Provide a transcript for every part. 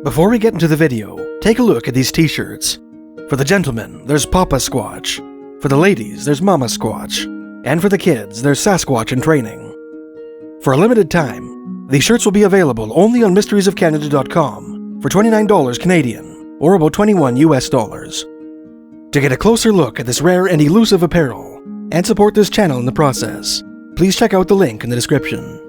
Before we get into the video, take a look at these t-shirts. For the gentlemen, there's Papa Squatch. For the ladies, there's Mama Squatch. And for the kids, there's Sasquatch in training. For a limited time, these shirts will be available only on mysteriesofcanada.com for $29 Canadian, or about $21 US. To get a closer look at this rare and elusive apparel, and support this channel in the process, please check out the link in the description.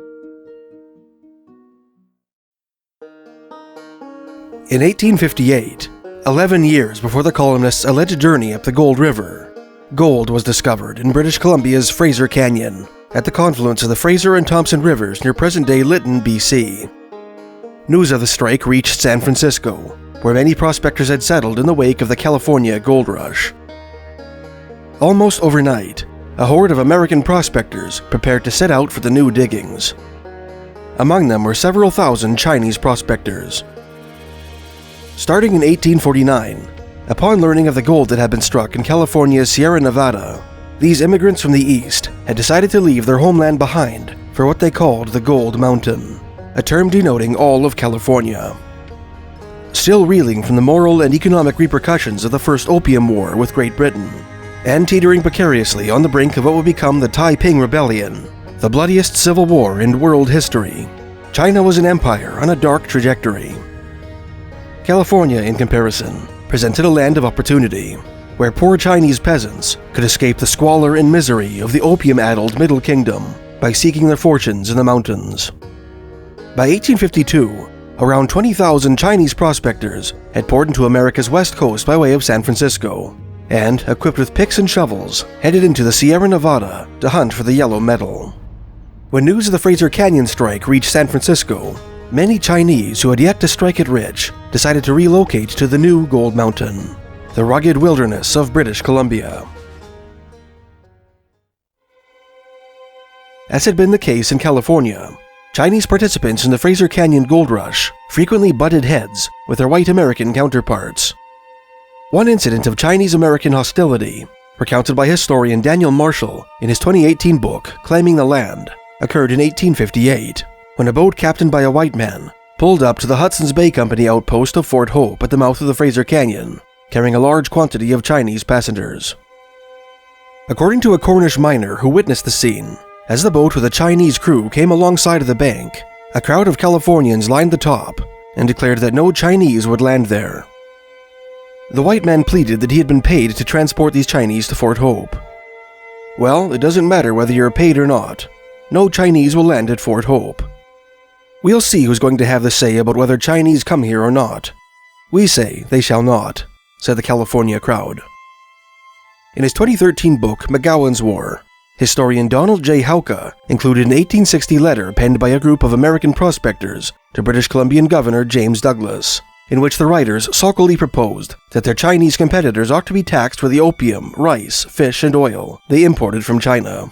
In 1858, 11 years before the colonists' alleged journey up the Gold River, gold was discovered in British Columbia's Fraser Canyon, at the confluence of the Fraser and Thompson rivers near present-day Lytton, BC. News of the strike reached San Francisco, where many prospectors had settled in the wake of the California gold rush. Almost overnight, a horde of American prospectors prepared to set out for the new diggings. Among them were several thousand Chinese prospectors. Starting in 1849, upon learning of the gold that had been struck in California's Sierra Nevada, these immigrants from the east had decided to leave their homeland behind for what they called the Gold Mountain, a term denoting all of California. Still reeling from the moral and economic repercussions of the First Opium War with Great Britain, and teetering precariously on the brink of what would become the Taiping Rebellion, the bloodiest civil war in world history, China was an empire on a dark trajectory. California, in comparison, presented a land of opportunity, where poor Chinese peasants could escape the squalor and misery of the opium-addled Middle Kingdom by seeking their fortunes in the mountains. By 1852, around 20,000 Chinese prospectors had poured into America's west coast by way of San Francisco, and, equipped with picks and shovels, headed into the Sierra Nevada to hunt for the yellow metal. When news of the Fraser Canyon strike reached San Francisco, many Chinese who had yet to strike it rich decided to relocate to the new Gold Mountain, the rugged wilderness of British Columbia. As had been the case in California, Chinese participants in the Fraser Canyon gold rush frequently butted heads with their white American counterparts. One incident of Chinese-American hostility, recounted by historian Daniel Marshall in his 2018 book Claiming the Land, occurred in 1858. When a boat captained by a white man pulled up to the Hudson's Bay Company outpost of Fort Hope at the mouth of the Fraser Canyon, carrying a large quantity of Chinese passengers. According to a Cornish miner who witnessed the scene, as the boat with a Chinese crew came alongside of the bank, a crowd of Californians lined the top and declared that no Chinese would land there. The white man pleaded that he had been paid to transport these Chinese to Fort Hope. Well, it doesn't matter whether you're paid or not. No Chinese will land at Fort Hope. We'll see who's going to have the say about whether Chinese come here or not. We say they shall not, said the California crowd. In his 2013 book, McGowan's War, historian Donald J. Hauka included an 1860 letter penned by a group of American prospectors to British Columbian Governor James Douglas, in which the writers sulkily proposed that their Chinese competitors ought to be taxed for the opium, rice, fish, and oil they imported from China.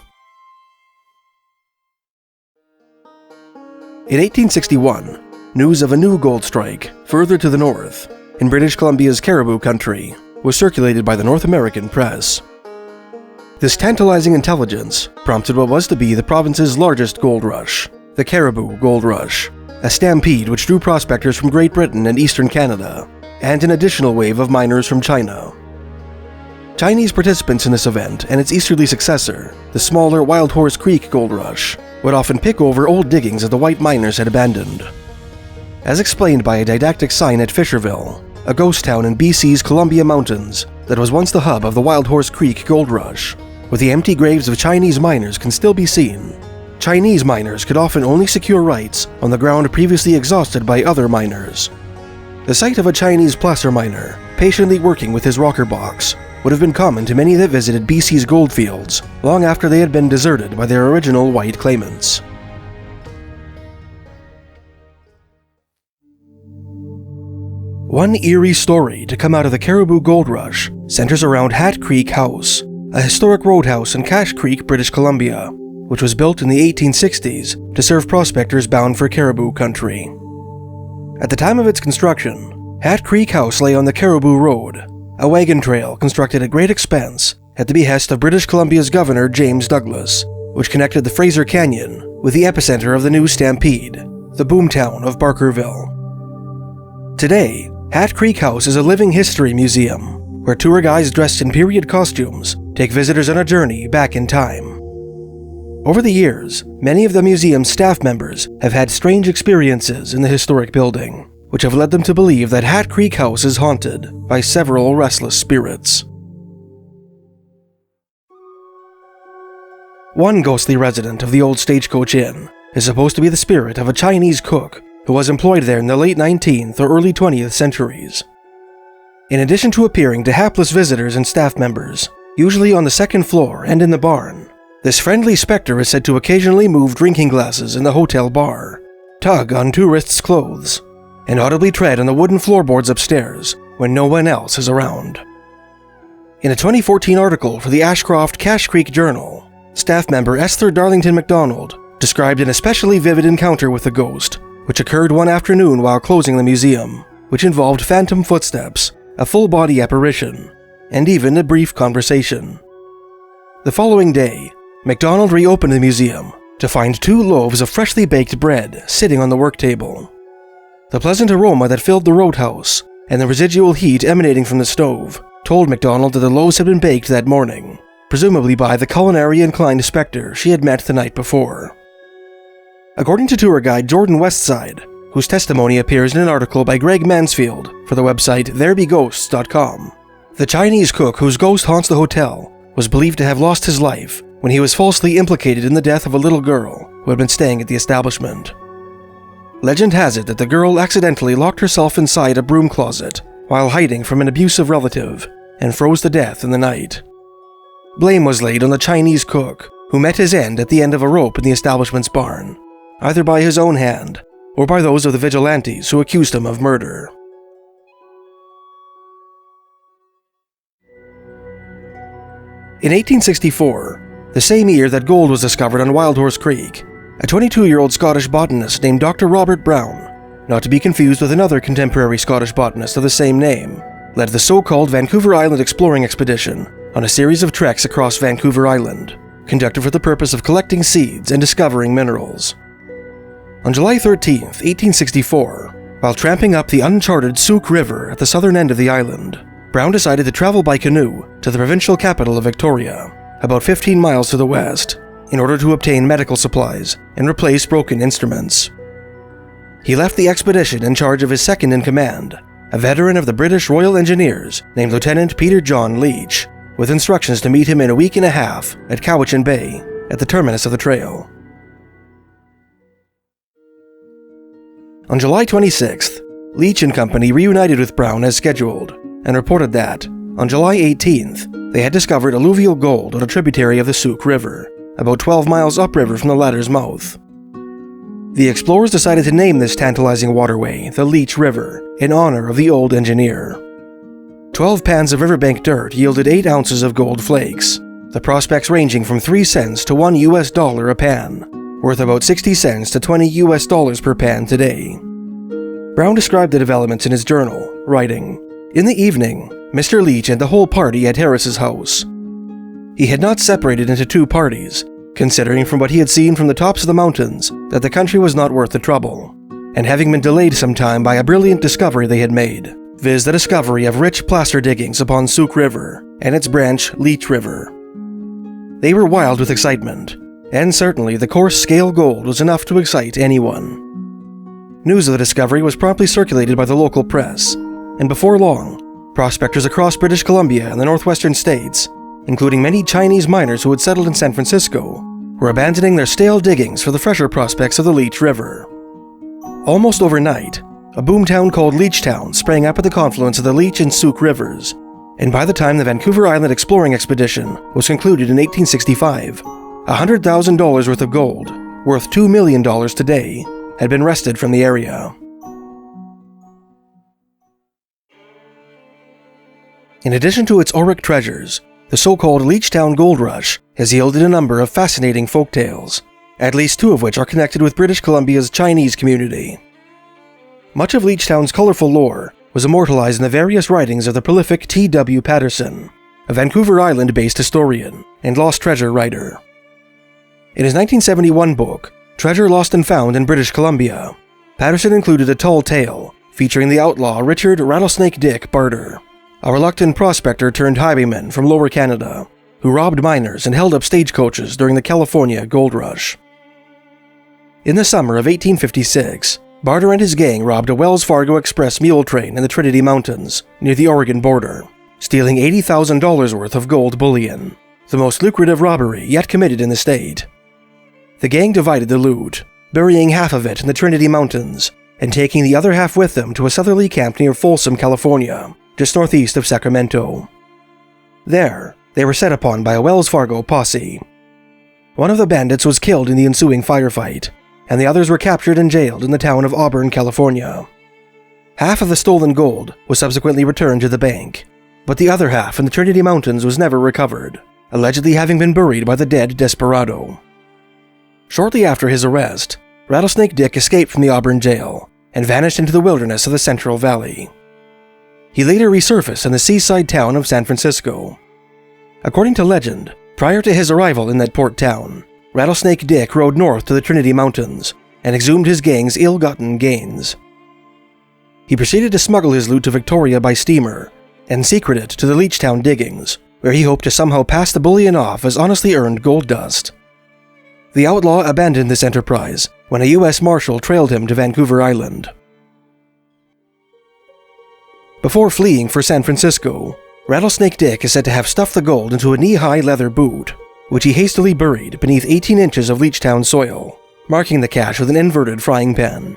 In 1861, news of a new gold strike, further to the north, in British Columbia's Cariboo country, was circulated by the North American press. This tantalizing intelligence prompted what was to be the province's largest gold rush, the Cariboo Gold Rush, a stampede which drew prospectors from Great Britain and eastern Canada, and an additional wave of miners from China. Chinese participants in this event and its easterly successor, the smaller Wild Horse Creek Gold Rush, would often pick over old diggings that the white miners had abandoned. As explained by a didactic sign at Fisherville, a ghost town in BC's Columbia Mountains that was once the hub of the Wild Horse Creek Gold Rush, where the empty graves of Chinese miners can still be seen, Chinese miners could often only secure rights on the ground previously exhausted by other miners. The sight of a Chinese placer miner patiently working with his rocker box would have been common to many that visited BC's goldfields long after they had been deserted by their original white claimants. One eerie story to come out of the Cariboo Gold Rush centers around Hat Creek House, a historic roadhouse in Cache Creek, British Columbia, which was built in the 1860s to serve prospectors bound for Cariboo country. At the time of its construction, Hat Creek House lay on the Cariboo Road, a wagon trail constructed at great expense at the behest of British Columbia's Governor James Douglas, which connected the Fraser Canyon with the epicenter of the new stampede, the boomtown of Barkerville. Today, Hat Creek House is a living history museum, where tour guides dressed in period costumes take visitors on a journey back in time. Over the years, many of the museum's staff members have had strange experiences in the historic building, which have led them to believe that Hat Creek House is haunted by several restless spirits. One ghostly resident of the old Stagecoach Inn is supposed to be the spirit of a Chinese cook who was employed there in the late 19th or early 20th centuries. In addition to appearing to hapless visitors and staff members, usually on the second floor and in the barn, this friendly specter is said to occasionally move drinking glasses in the hotel bar, tug on tourists' clothes, and audibly tread on the wooden floorboards upstairs when no one else is around. In a 2014 article for the Ashcroft Cache Creek Journal, staff member Esther Darlington MacDonald described an especially vivid encounter with the ghost, which occurred one afternoon while closing the museum, which involved phantom footsteps, a full-body apparition, and even a brief conversation. The following day, MacDonald reopened the museum to find 2 loaves of freshly baked bread sitting on the work table. The pleasant aroma that filled the roadhouse and the residual heat emanating from the stove told MacDonald that the loaves had been baked that morning, presumably by the culinary-inclined specter she had met the night before. According to tour guide Jordan Westside, whose testimony appears in an article by Greg Mansfield for the website therebeghosts.com, the Chinese cook whose ghost haunts the hotel was believed to have lost his life when he was falsely implicated in the death of a little girl who had been staying at the establishment. Legend has it that the girl accidentally locked herself inside a broom closet while hiding from an abusive relative and froze to death in the night. Blame was laid on the Chinese cook, who met his end at the end of a rope in the establishment's barn, either by his own hand or by those of the vigilantes who accused him of murder. In 1864, the same year that gold was discovered on Wild Horse Creek, a 22-year-old Scottish botanist named Dr. Robert Brown, not to be confused with another contemporary Scottish botanist of the same name, led the so-called Vancouver Island exploring expedition on a series of treks across Vancouver Island, conducted for the purpose of collecting seeds and discovering minerals. On July 13, 1864, while tramping up the uncharted Souk River at the southern end of the island, Brown decided to travel by canoe to the provincial capital of Victoria, about 15 miles to the west, in order to obtain medical supplies and replace broken instruments. He left the expedition in charge of his second-in-command, a veteran of the British Royal Engineers named Lieutenant Peter John Leech, with instructions to meet him in a week and a half at Cowichan Bay, at the terminus of the trail. On July 26th, Leech and Company reunited with Brown as scheduled, and reported that, on July 18th, they had discovered alluvial gold on a tributary of the Souk River, about 12 miles upriver from the latter's mouth. The explorers decided to name this tantalizing waterway the Leech River, in honor of the old engineer. 12 pans of riverbank dirt yielded 8 ounces of gold flakes, the prospects ranging from 3 cents to $1 a pan, worth about 60 cents to $20 per pan today. Brown described the developments in his journal, writing, "In the evening, Mr. Leech and the whole party at Harris's house. He had not separated into 2 parties, considering from what he had seen from the tops of the mountains that the country was not worth the trouble, and having been delayed some time by a brilliant discovery they had made, viz. The discovery of rich placer diggings upon Souk River and its branch Leech River. They were wild with excitement, and certainly the coarse scale gold was enough to excite anyone. News of the discovery was promptly circulated by the local press, and before long, prospectors across British Columbia and the northwestern states, including many Chinese miners who had settled in San Francisco, were abandoning their stale diggings for the fresher prospects of the Leech River. Almost overnight, a boomtown called Leechtown sprang up at the confluence of the Leech and Souk Rivers, and by the time the Vancouver Island exploring expedition was concluded in 1865, $100,000 worth of gold, worth $2 million today, had been wrested from the area. In addition to its auric treasures, the so-called Leechtown Gold Rush has yielded a number of fascinating folk tales, at least 2 of which are connected with British Columbia's Chinese community. Much of Leechtown's colorful lore was immortalized in the various writings of the prolific T.W. Patterson, a Vancouver Island-based historian and lost treasure writer. In his 1971 book, Treasure Lost and Found in British Columbia, Patterson included a tall tale featuring the outlaw Richard Rattlesnake Dick Barter, a reluctant prospector turned highwayman from Lower Canada who robbed miners and held up stagecoaches during the California Gold Rush. In the summer of 1856, Barter and his gang robbed a Wells Fargo Express mule train in the Trinity Mountains near the Oregon border, stealing $80,000 worth of gold bullion, the most lucrative robbery yet committed in the state. The gang divided the loot, burying half of it in the Trinity Mountains and taking the other half with them to a southerly camp near Folsom, California, just northeast of Sacramento. There, they were set upon by a Wells Fargo posse. One of the bandits was killed in the ensuing firefight, and the others were captured and jailed in the town of Auburn, California. Half of the stolen gold was subsequently returned to the bank, but the other half in the Trinity Mountains was never recovered, allegedly having been buried by the dead desperado. Shortly after his arrest, Rattlesnake Dick escaped from the Auburn jail and vanished into the wilderness of the Central Valley. He later resurfaced in the seaside town of San Francisco. According to legend, prior to his arrival in that port town, Rattlesnake Dick rode north to the Trinity Mountains and exhumed his gang's ill-gotten gains. He proceeded to smuggle his loot to Victoria by steamer and secret it to the Leechtown diggings, where he hoped to somehow pass the bullion off as honestly earned gold dust. The outlaw abandoned this enterprise when a U.S. Marshal trailed him to Vancouver Island. Before fleeing for San Francisco, Rattlesnake Dick is said to have stuffed the gold into a knee-high leather boot, which he hastily buried beneath 18 inches of Leechtown soil, marking the cache with an inverted frying pan.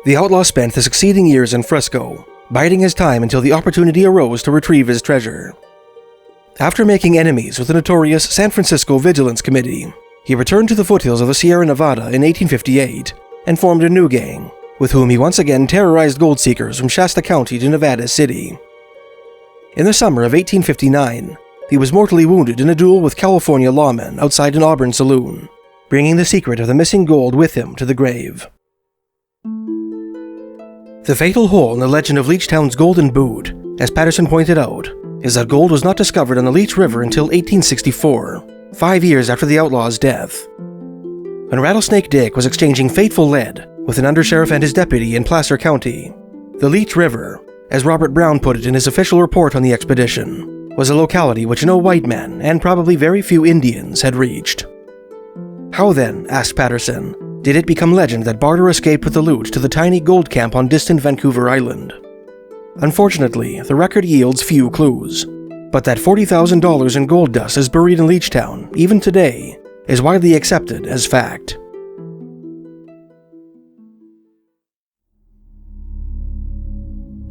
The outlaw spent the succeeding years in Frisco, biding his time until the opportunity arose to retrieve his treasure. After making enemies with the notorious San Francisco Vigilance Committee, he returned to the foothills of the Sierra Nevada in 1858 and formed a new gang, with whom he once again terrorized gold seekers from Shasta County to Nevada City. In the summer of 1859, he was mortally wounded in a duel with California lawmen outside an Auburn saloon, bringing the secret of the missing gold with him to the grave. The fatal hole in the legend of Leechtown's golden boot, as Patterson pointed out, is that gold was not discovered on the Leech River until 1864, 5 years after the outlaw's death. When Rattlesnake Dick was exchanging fateful lead with an undersheriff and his deputy in Placer County, the Leech River, as Robert Brown put it in his official report on the expedition, was a locality which no white man and probably very few Indians had reached. How then, asked Patterson, did it become legend that Barter escaped with the loot to the tiny gold camp on distant Vancouver Island? Unfortunately, the record yields few clues, but that $40,000 in gold dust is buried in Leechtown, even today, is widely accepted as fact.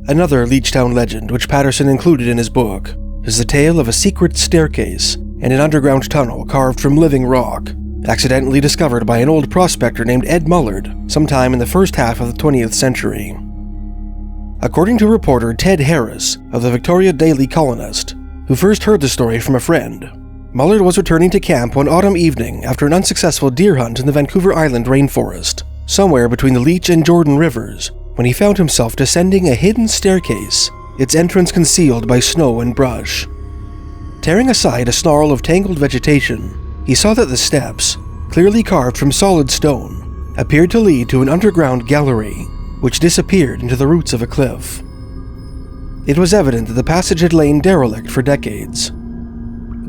Another Leechtown legend which Patterson included in his book is the tale of a secret staircase in an underground tunnel carved from living rock, accidentally discovered by an old prospector named Ed Mullard sometime in the first half of the 20th century. According to reporter Ted Harris of the Victoria Daily Colonist, who first heard the story from a friend, Mullard was returning to camp one autumn evening after an unsuccessful deer hunt in the Vancouver Island rainforest, somewhere between the Leech and Jordan rivers, when he found himself descending a hidden staircase, its entrance concealed by snow and brush. Tearing aside a snarl of tangled vegetation, he saw that the steps, clearly carved from solid stone, appeared to lead to an underground gallery, which disappeared into the roots of a cliff. It was evident that the passage had lain derelict for decades.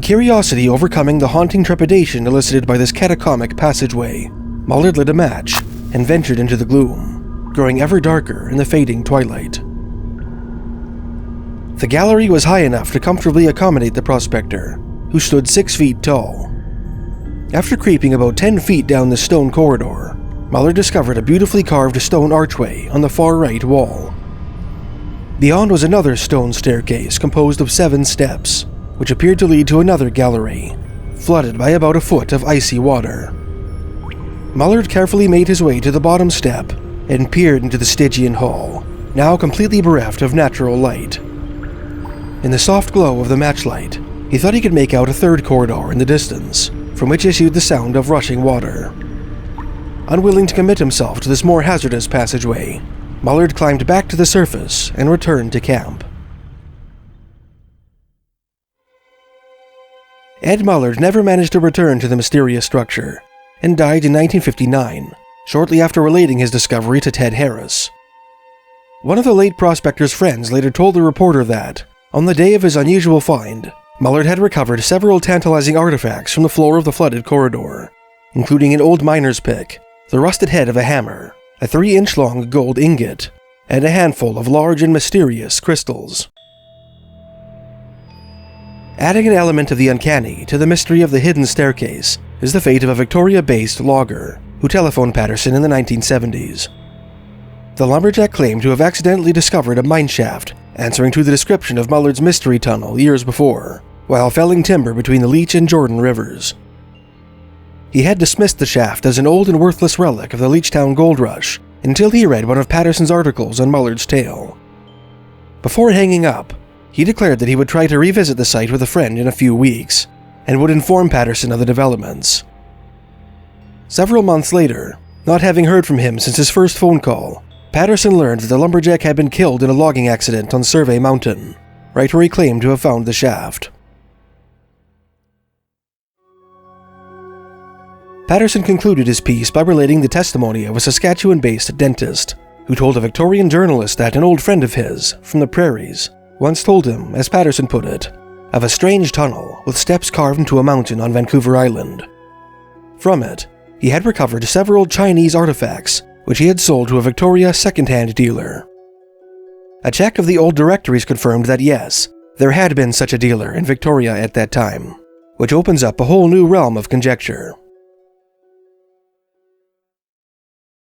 Curiosity overcoming the haunting trepidation elicited by this catacombs passageway, Mullard lit a match and ventured into the gloom, growing ever darker in the fading twilight. The gallery was high enough to comfortably accommodate the prospector, who stood 6 feet tall. After creeping about 10 feet down the stone corridor, Mullard discovered a beautifully carved stone archway on the far right wall. Beyond was another stone staircase composed of 7 steps, which appeared to lead to another gallery, flooded by about a foot of icy water. Mullard carefully made his way to the bottom step and peered into the Stygian hall, now completely bereft of natural light. In the soft glow of the matchlight, he thought he could make out a third corridor in the distance, from which issued the sound of rushing water. Unwilling to commit himself to this more hazardous passageway, Mullard climbed back to the surface and returned to camp. Ed Mullard never managed to return to the mysterious structure, and died in 1959, shortly after relating his discovery to Ted Harris. One of the late prospector's friends later told the reporter that, on the day of his unusual find, Mullard had recovered several tantalizing artifacts from the floor of the flooded corridor, including an old miner's pick, the rusted head of a hammer, a 3-inch-long gold ingot, and a handful of large and mysterious crystals. Adding an element of the uncanny to the mystery of the hidden staircase is the fate of a Victoria-based logger who telephoned Patterson in the 1970s. The lumberjack claimed to have accidentally discovered a mine shaft answering to the description of Mullard's mystery tunnel years before, while felling timber between the Leech and Jordan rivers. He had dismissed the shaft as an old and worthless relic of the Leechtown gold rush until he read one of Patterson's articles on Mullard's tale. Before hanging up, he declared that he would try to revisit the site with a friend in a few weeks, and would inform Patterson of the developments. Several months later, not having heard from him since his first phone call, Patterson learned that the lumberjack had been killed in a logging accident on Survey Mountain, right where he claimed to have found the shaft. Patterson concluded his piece by relating the testimony of a Saskatchewan-based dentist, who told a Victorian journalist that an old friend of his, from the prairies, once told him, as Patterson put it, of a strange tunnel with steps carved into a mountain on Vancouver Island. From it, he had recovered several Chinese artifacts, which he had sold to a Victoria second-hand dealer. A check of the old directories confirmed that yes, there had been such a dealer in Victoria at that time, which opens up a whole new realm of conjecture.